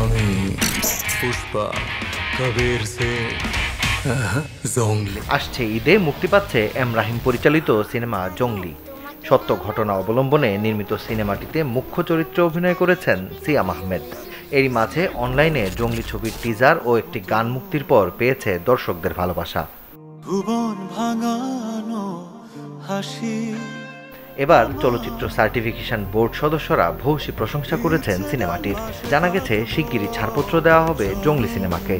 আমি পুষ্পা কবির সে জঙ্গলি। আসছে ঈদে মুক্তি পাচ্ছে এম রাহিম পরিচালিত সিনেমা জঙ্গলি। সত্য ঘটনা অবলম্বনে নির্মিত সিনেমাটিতে মুখ্য চরিত্রে অভিনয় করেছেন সিয়াম আহমেদ। এরই মাঝে অনলাইনে জঙ্গলি ছবির টিজার ও একটি গান মুক্তির পর পেয়েছে দর্শকদের ভালোবাসা। ভুবন ভাঙানো হাসি। এবার চলচ্চিত্র সার্টিফিকেশন বোর্ড সদস্যরা ভূয়সী প্রশংসা করেছেন সিনেমাটির। জানা গেছে শিগগিরই ছাড়পত্র দেওয়া হবে জঙ্গলি সিনেমাকে।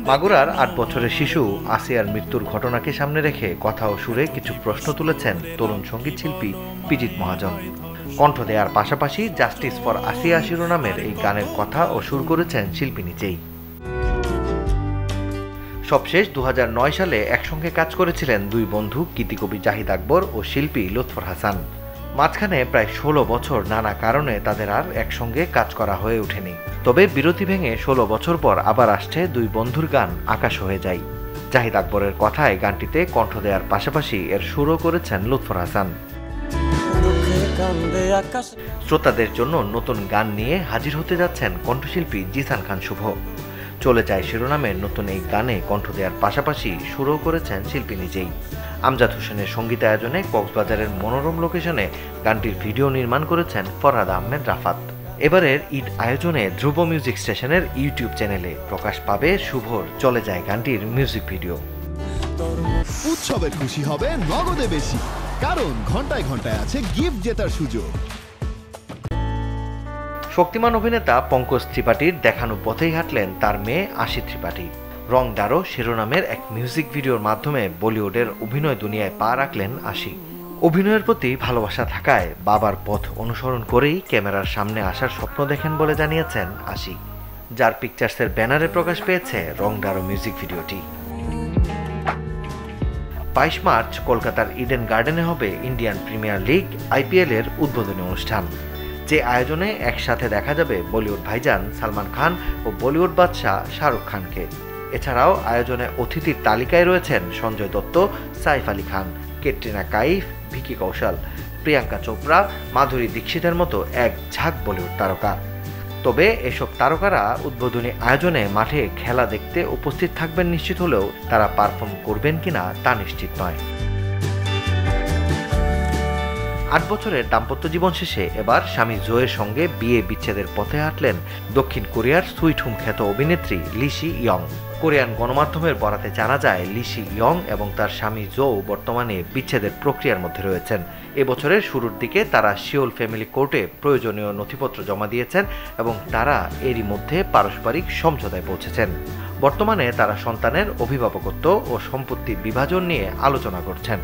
মাগুরার ৮ বছরের শিশু আসিয়ার মৃত্যুর ঘটনাকে সামনে রেখে কথা ও সুরে কিছু প্রশ্ন তুলেছেন তরুণ সঙ্গীত শিল্পী পিজিত মহাজন। কণ্ঠ দেওয়ার পাশাপাশি জাস্টিস ফর আসিয়া শিরোনামের এই গানের কথা ও সুর করেছেন শিল্পী নিজেই। সবশেষ ২০০৯ সালে একসঙ্গে কাজ করেছিলেন দুই বন্ধু গীতিকবি জাহিদ আকবর ও শিল্পী লুৎফর হাসান। মাঝখানে প্রায় ১৬ বছর নানা কারণে তাদের আর একসঙ্গে কাজ করা হয়ে ওঠেনি। তবে বিরতি ভেঙে ১৬ বছর পর আবার আসছে দুই বন্ধুর গান আকাশ হয়ে যায়। জাহিদ আকবরের কথায় গানটিতে কণ্ঠ দেওয়ার পাশাপাশি এর সুরও করেছেন লুৎফর হাসান। শ্রোতাদের জন্য নতুন গান নিয়ে হাজির হতে যাচ্ছেন কণ্ঠশিল্পী জিসান খান শুভ। চলে যায় শিরোনামের নতুন এই গানে কণ্ঠ দেওয়ার পাশাপাশি সুরও করেছেন শিল্পী নিজেই। আমজাদ হোসেনের সঙ্গীতায়োজনে কক্সবাজারের মনোরম লোকেশনে গানটির ভিডিও নির্মাণ করেছেন ফরহাদ আহমেদ রাফাত। এবারের ঈদ আয়োজনে ধ্রুব মিউজিক স্টেশনের ইউটিউব চ্যানেলে প্রকাশ পাবে শুভর চলে যায় গানটির মিউজিক ভিডিও। উৎসবে খুশি হবে নগদে বেশি, কারণ ঘন্টায় ঘন্টায় আছে গিফট জেতার সুযোগ। শক্তিমান অভিনেতা পঙ্কজ ত্রিপাঠীর দেখানো পথেই হাঁটলেন তার মেয়ে আশি ত্রিপাঠী। রং দারো শিরোনামের এক মিউজিক ভিডিওর মাধ্যমে বলিউডের অভিনয় দুনিয়ায় পা রাখলেন আশি। অভিনয়ের প্রতি ভালোবাসা থাকায় বাবার পথ অনুসরণ করেই ক্যামেরার সামনে আসার স্বপ্ন দেখেন বলে জানিয়েছেন আশি। যার পিকচার্সের ব্যানারে প্রকাশ পেয়েছে রং দারো মিউজিক ভিডিওটি। ২২ মার্চ কলকাতার ইডেন গার্ডেনে হবে ইন্ডিয়ান প্রিমিয়ার লিগ IPL এর উদ্বোধনী অনুষ্ঠান, যে আয়োজনে একসাথে দেখা যাবে বলিউড ভাইজান সালমান খান ও বলিউড বাদশাহ শাহরুখ খানকে। এছাড়াও আয়োজনে অতিথির তালিকায় রয়েছেন সঞ্জয় দত্ত, সাইফ আলী খান, ক্যাটরিনা কাইফ, ভিকি কৌশল, প্রিয়াঙ্কা চোপড়া, মাধুরী দীক্ষিতের মতো এক ঝাঁক বলিউড তারকা। তবে এসব তারকারা উদ্বোধনী আয়োজনে মাঠে খেলা দেখতে উপস্থিত থাকবেন নিশ্চিত হলেও তারা পারফর্ম করবেন কিনা তা নিশ্চিত নয়। ৮ বছরের দাম্পত্য জীবন শেষে এবার স্বামী জোয়ের সঙ্গে বিয়ে বিচ্ছেদের পথে হাঁটলেন দক্ষিণ কোরিয়ার সুইট হোম খ্যাত অভিনেত্রী লি সি ইয়ং। কোরিয়ান গণমাধ্যমের বরাতে জানা যায় লি সি ইয়ং এবং তার স্বামী জো বর্তমানে বিচ্ছেদের প্রক্রিয়ার মধ্যে রয়েছেন। এবছরের শুরুর দিকে তারা সিওল ফ্যামিলি কোর্টে প্রয়োজনীয় নথিপত্র জমা দিয়েছেন এবং তারা এরই মধ্যে পারস্পরিক সমঝোতায় পৌঁছেছেন। বর্তমানে তারা সন্তানের অভিভাবকত্ব ও সম্পত্তি বিভাজন নিয়ে আলোচনা করছেন।